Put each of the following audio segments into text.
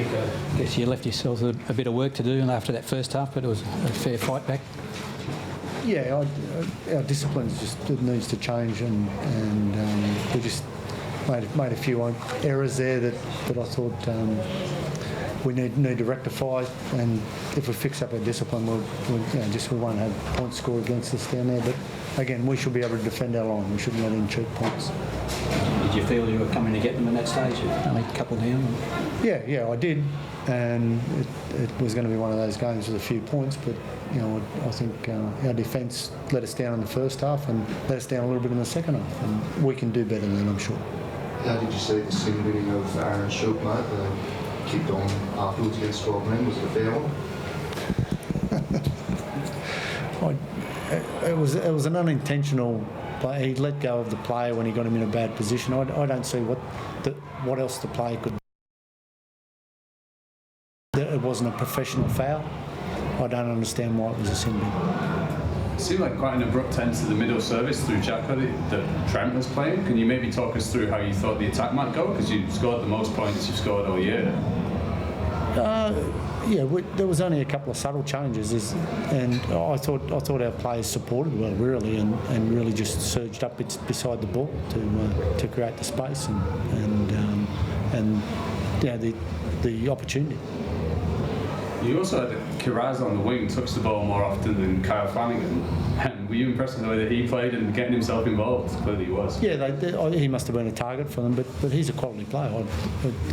think I guess you left yourselves a bit of work to do after that first half, but it was a fair fight back. Yeah, our discipline just needs to change, and we just made a few errors there that I thought we need to rectify. And if we fix up our discipline, we won't have points scored against us down there. But again, we should be able to defend our line. We shouldn't let in cheap points. Did you feel you were coming to get them in that stage? Only a couple down? Yeah, I did, and it was going to be one of those games with a few points. But I think our defence let us down in the first half and let us down a little bit in the second half, and we can do better than I'm sure. How did you see the sin winning of Aaron Shook, mate? Kicked on afterwards against 12 men. Was it a fair one? It was an unintentional play. He let go of the player when he got him in a bad position. I don't see what else the player could do. It wasn't a professional foul. I don't understand why it was a sin bin. It seemed like quite an abrupt end to the middle service through Jacko that Trent was playing. Can you maybe talk us through how you thought the attack might go? Because you scored the most points you've scored all year. There was only a couple of subtle changes, and I thought our players supported well, really, and really just surged up beside the ball to create the space and the opportunity. You also had Kiraz on the wing, touched the ball more often than Kyle Flanagan. And were you impressed with the way that he played and getting himself involved? Clearly he was. Yeah, he must have been a target for them, but he's a quality player.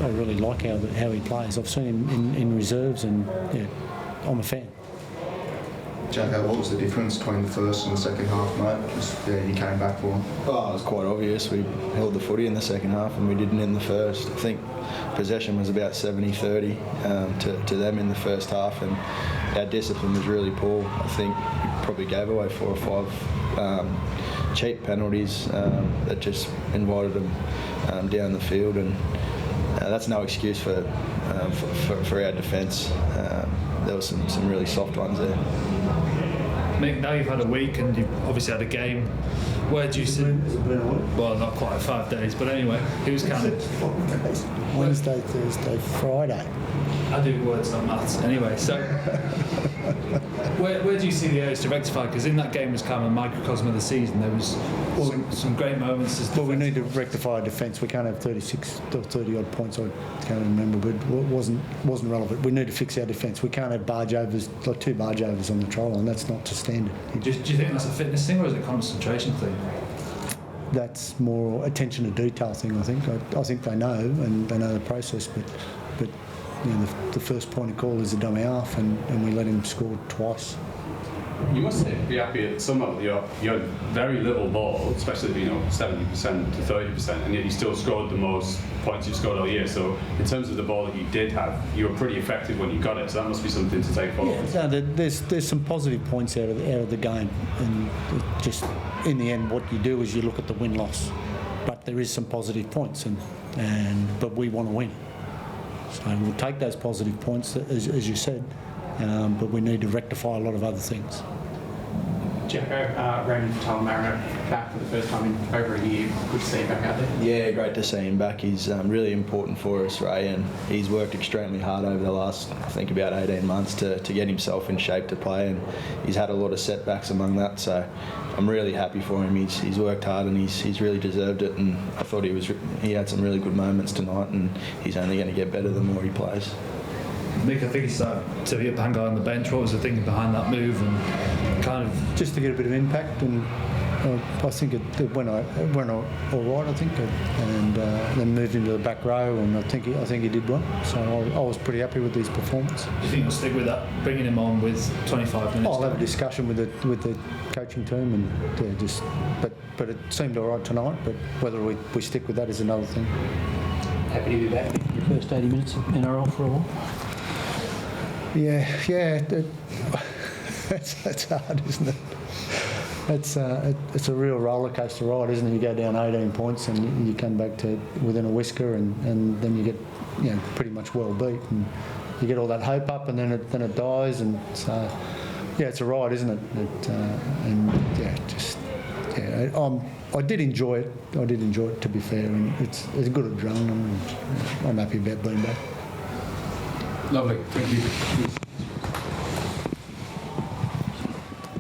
I really like how he plays. I've seen him in reserves, and I'm a fan. Jacko, what was the difference between the first and the second half, mate? You came back for him. Oh, it was quite obvious. We held the footy in the second half and we didn't in the first. I think possession was about 70-30 to them in the first half, and our discipline was really poor. I think we probably gave away 4 or 5 cheap penalties that just invited them down the field, and that's no excuse for our defence. There were some really soft ones there. Mick, now you've had a week and you've obviously had a game. Where do you see? Well, not quite 5 days, but anyway, who's counting? Wednesday, Thursday, Friday. I do words, not maths. Anyway, so where do you see the areas to rectify? Because in that game was kind of a microcosm of the season. There was some great moments. Well, we need to rectify our defence. We can't have 36 or 30 odd points. I can't remember, but it wasn't relevant. We need to fix our defence. We can't have barge overs, like 2 barge overs on the trial line. That's not to standard. Do you think that's a fitness thing or is it a concentration thing? That's more attention to detail thing. I think they know, and they know the process, but the first point of call is a dummy half, and we let him score twice. You must be happy at some of your very little ball, especially 70% to 30%, and yet you still scored the most points you've scored all year. So in terms of the ball that you did have, you were pretty effective when you got it. So that must be something to take forward. Yeah, no, there's some positive points out of the game, and just in the end, what you do is you look at the win-loss. But there is some positive points, but we want to win. So we'll take those positive points, as you said, but we need to rectify a lot of other things. Jacko, Raymond Talamarino back for the first time in over a year. Good to see him back out there. Yeah, great to see him back. He's really important for us, Ray, and he's worked extremely hard over the last, I think, about 18 months to get himself in shape to play, and he's had a lot of setbacks among that, so I'm really happy for him. He's worked hard and he's really deserved it, and I thought he had some really good moments tonight, and he's only going to get better the more he plays. Mick, I think he started to be a bang on the bench. What was the thinking behind that move? And kind of just to get a bit of impact, and I think it went all right. I think, and then moved into the back row, and I think he did well. So I was pretty happy with his performance. Do you think you'll stick with that, bringing him on with 25 minutes? I'll have a discussion with the coaching team, and but it seemed all right tonight. But whether we stick with that is another thing. Happy to be back. Your first 80 minutes of NRL for a while? Yeah, that's hard, isn't it? It's a real roller coaster ride, isn't it? You go down 18 points and you come back to within a whisker, and then you get pretty much well beat, and you get all that hope up, and then it dies, and so it's a ride, isn't it? I did enjoy it. To be fair, and it's a good adrenaline. I'm happy about being back. Lovely. Thank you.